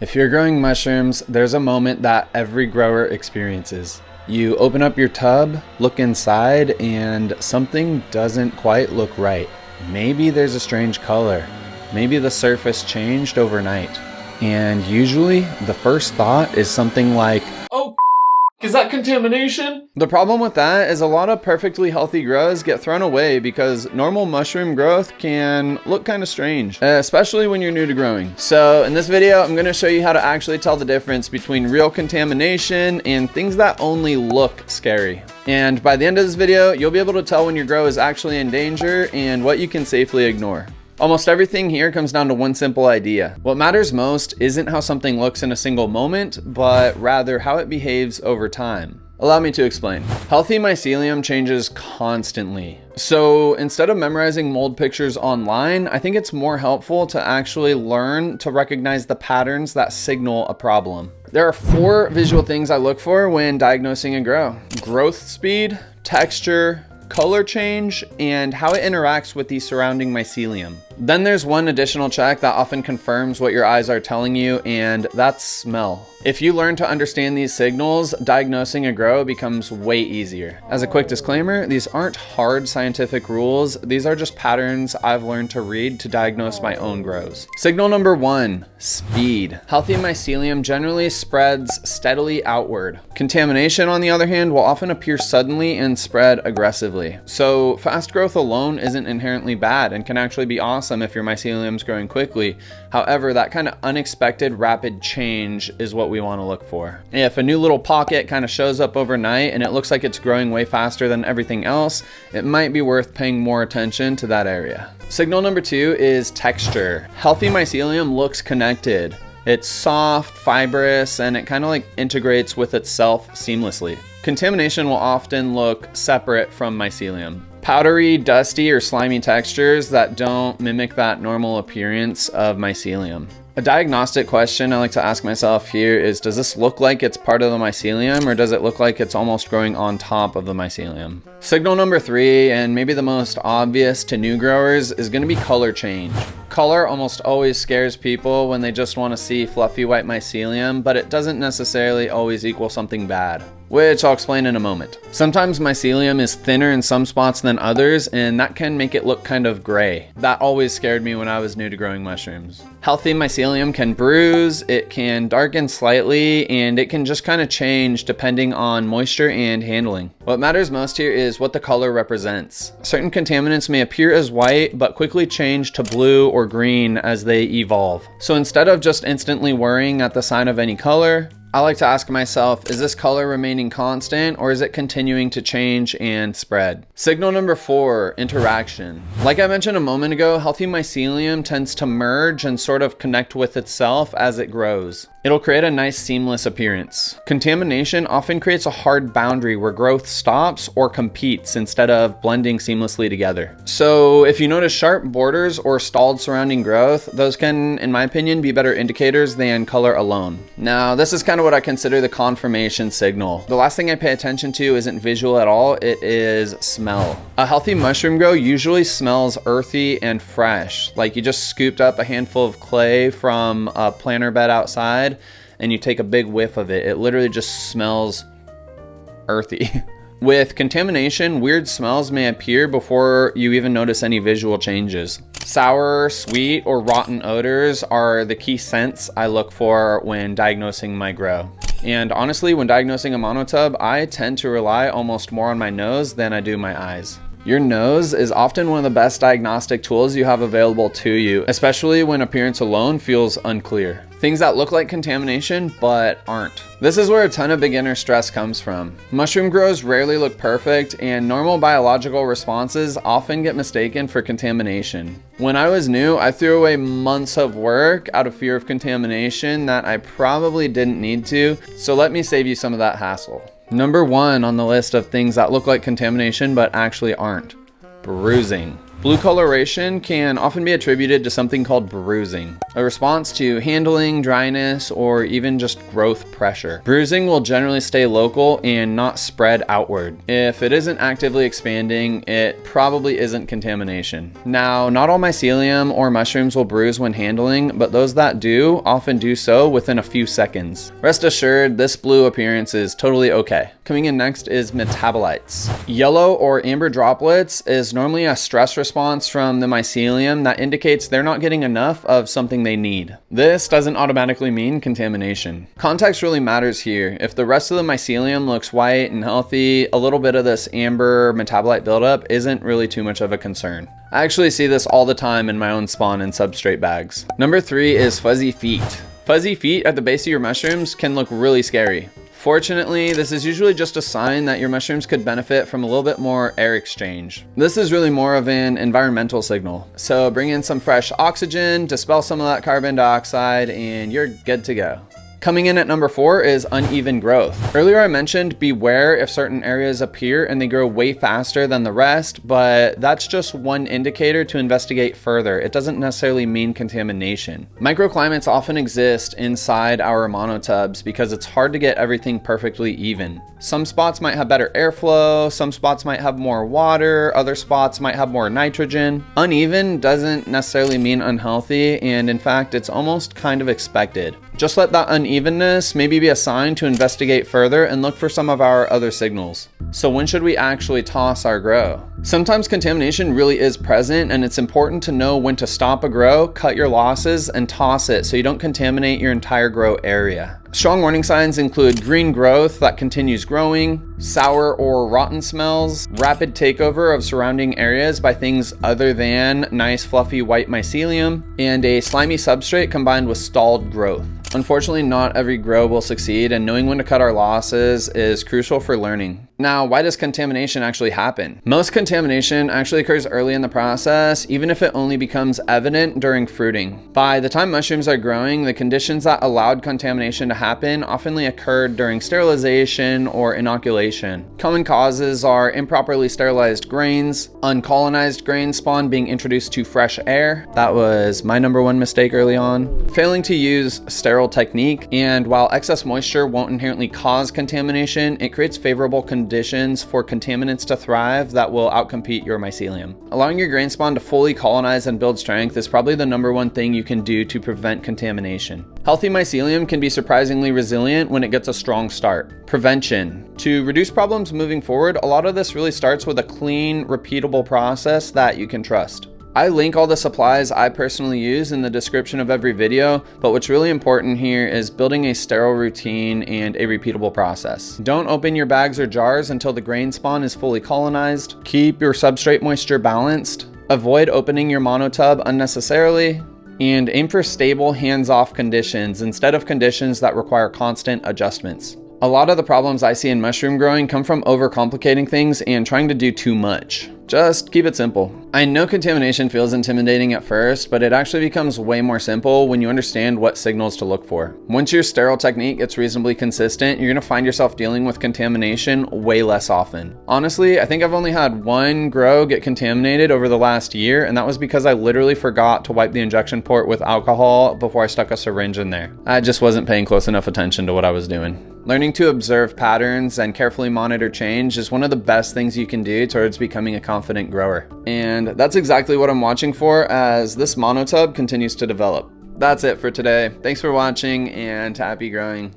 If you're growing mushrooms, there's a moment that every grower experiences. You open up your tub, look inside, and something doesn't quite look right. Maybe there's a strange color. Maybe the surface changed overnight. And usually, the first thought is something like, "Oh, is that contamination?" The problem with that is a lot of perfectly healthy grows get thrown away because normal mushroom growth can look kind of strange, especially when you're new to growing. So in this video, I'm going to show you how to actually tell the difference between real contamination and things that only look scary. And by the end of this video, you'll be able to tell when your grow is actually in danger and what you can safely ignore. Almost everything here comes down to one simple idea. What matters most isn't how something looks in a single moment, but rather how it behaves over time. Allow me to explain. Healthy mycelium changes constantly. So instead of memorizing mold pictures online, I think it's more helpful to actually learn to recognize the patterns that signal a problem. There are 4 visual things I look for when diagnosing a grow: growth speed, texture, color change, and how it interacts with the surrounding mycelium. Then there's one additional check that often confirms what your eyes are telling you, and that's smell. If you learn to understand these signals, diagnosing a grow becomes way easier. As a quick disclaimer, these aren't hard scientific rules. These are just patterns I've learned to read to diagnose my own grows. Signal number 1, speed. Healthy mycelium generally spreads steadily outward. Contamination, on the other hand, will often appear suddenly and spread aggressively. So fast growth alone isn't inherently bad and can actually be awesome if your mycelium is growing quickly. However, that kind of unexpected rapid change is what we want to look for. If a new little pocket kind of shows up overnight and it looks like it's growing way faster than everything else, it might be worth paying more attention to that area. Signal number 2 is texture. Healthy mycelium looks connected. It's soft, fibrous, and it kind of like integrates with itself seamlessly. Contamination will often look separate from mycelium. Powdery, dusty, or slimy textures that don't mimic that normal appearance of mycelium. A diagnostic question I like to ask myself here is, does this look like it's part of the mycelium, or does it look like it's almost growing on top of the mycelium? Signal number 3, and maybe the most obvious to new growers, is going to be color change. Color almost always scares people when they just want to see fluffy white mycelium, but it doesn't necessarily always equal something bad, which I'll explain in a moment. Sometimes mycelium is thinner in some spots than others, and that can make it look kind of gray. That always scared me when I was new to growing mushrooms. Healthy mycelium can bruise, it can darken slightly, and it can just kind of change depending on moisture and handling. What matters most here is what the color represents. Certain contaminants may appear as white, but quickly change to blue or green as they evolve. So instead of just instantly worrying at the sign of any color, I like to ask myself, is this color remaining constant, or is it continuing to change and spread? Signal number 4, interaction. Like I mentioned a moment ago, healthy mycelium tends to merge and sort of connect with itself as it grows. It'll create a nice seamless appearance. Contamination often creates a hard boundary where growth stops or competes instead of blending seamlessly together. So if you notice sharp borders or stalled surrounding growth, those can, in my opinion, be better indicators than color alone. Now, this is kind of what I consider the confirmation signal. The last thing I pay attention to isn't visual at all, it is smell. A healthy mushroom grow usually smells earthy and fresh, like you just scooped up a handful of clay from a planter bed outside and you take a big whiff of it. It literally just smells earthy. With contamination, weird smells may appear before you even notice any visual changes. Sour, sweet, or rotten odors are the key scents I look for when diagnosing my grow. And honestly, when diagnosing a monotub, I tend to rely almost more on my nose than I do my eyes. Your nose is often one of the best diagnostic tools you have available to you, especially when appearance alone feels unclear. Things that look like contamination, but aren't. This is where a ton of beginner stress comes from. Mushroom grows rarely look perfect, and normal biological responses often get mistaken for contamination. When I was new, I threw away months of work out of fear of contamination that I probably didn't need to, so let me save you some of that hassle. Number 1 on the list of things that look like contamination but actually aren't: bruising. Blue coloration can often be attributed to something called bruising, a response to handling, dryness, or even just growth pressure. Bruising will generally stay local and not spread outward. If it isn't actively expanding, it probably isn't contamination. Now, not all mycelium or mushrooms will bruise when handling, but those that do often do so within a few seconds. Rest assured, this blue appearance is totally okay. Coming in next is metabolites. Yellow or amber droplets is normally a stress response from the mycelium that indicates they're not getting enough of something they need. This doesn't automatically mean contamination. Context really matters here. If the rest of the mycelium looks white and healthy, a little bit of this amber metabolite buildup isn't really too much of a concern. I actually see this all the time in my own spawn and substrate bags. Number 3 is fuzzy feet. Fuzzy feet at the base of your mushrooms can look really scary. Fortunately, this is usually just a sign that your mushrooms could benefit from a little bit more air exchange. This is really more of an environmental signal. So bring in some fresh oxygen, dispel some of that carbon dioxide, and you're good to go. Coming in at number 4 is uneven growth. Earlier I mentioned beware if certain areas appear and they grow way faster than the rest, but that's just one indicator to investigate further. It doesn't necessarily mean contamination. Microclimates often exist inside our monotubs because it's hard to get everything perfectly even. Some spots might have better airflow, some spots might have more water, other spots might have more nitrogen. Uneven doesn't necessarily mean unhealthy, and in fact, it's almost kind of expected. Just let that unevenness maybe be a sign to investigate further and look for some of our other signals. So when should we actually toss our grow? Sometimes contamination really is present, and it's important to know when to stop a grow, cut your losses, and toss it so you don't contaminate your entire grow area. Strong warning signs include green growth that continues growing, sour or rotten smells, rapid takeover of surrounding areas by things other than nice fluffy white mycelium, and a slimy substrate combined with stalled growth. Unfortunately, not every grow will succeed, and knowing when to cut our losses is crucial for learning. Now, why does contamination actually happen? Most contamination actually occurs early in the process, even if it only becomes evident during fruiting. By the time mushrooms are growing, the conditions that allowed contamination to happen often occurred during sterilization or inoculation. Common causes are improperly sterilized grains, uncolonized grain spawn being introduced to fresh air. That was my number 1 mistake early on. Failing to use sterile technique, and while excess moisture won't inherently cause contamination, it creates favorable conditions for contaminants to thrive that will outcompete your mycelium. Allowing your grain spawn to fully colonize and build strength is probably the number 1 thing you can do to prevent contamination. Healthy mycelium can be surprisingly resilient when it gets a strong start. Prevention. To reduce problems moving forward, a lot of this really starts with a clean, repeatable process that you can trust. I link all the supplies I personally use in the description of every video, but what's really important here is building a sterile routine and a repeatable process. Don't open your bags or jars until the grain spawn is fully colonized. Keep your substrate moisture balanced. Avoid opening your monotub unnecessarily. And aim for stable, hands-off conditions instead of conditions that require constant adjustments. A lot of the problems I see in mushroom growing come from overcomplicating things and trying to do too much. Just keep it simple. I know contamination feels intimidating at first, but it actually becomes way more simple when you understand what signals to look for. Once your sterile technique gets reasonably consistent, you're gonna find yourself dealing with contamination way less often. Honestly, I think I've only had 1 grow get contaminated over the last year, and that was because I literally forgot to wipe the injection port with alcohol before I stuck a syringe in there. I just wasn't paying close enough attention to what I was doing. Learning to observe patterns and carefully monitor change is one of the best things you can do towards becoming a confident grower. And that's exactly what I'm watching for as this monotub continues to develop. That's it for today. Thanks for watching and happy growing.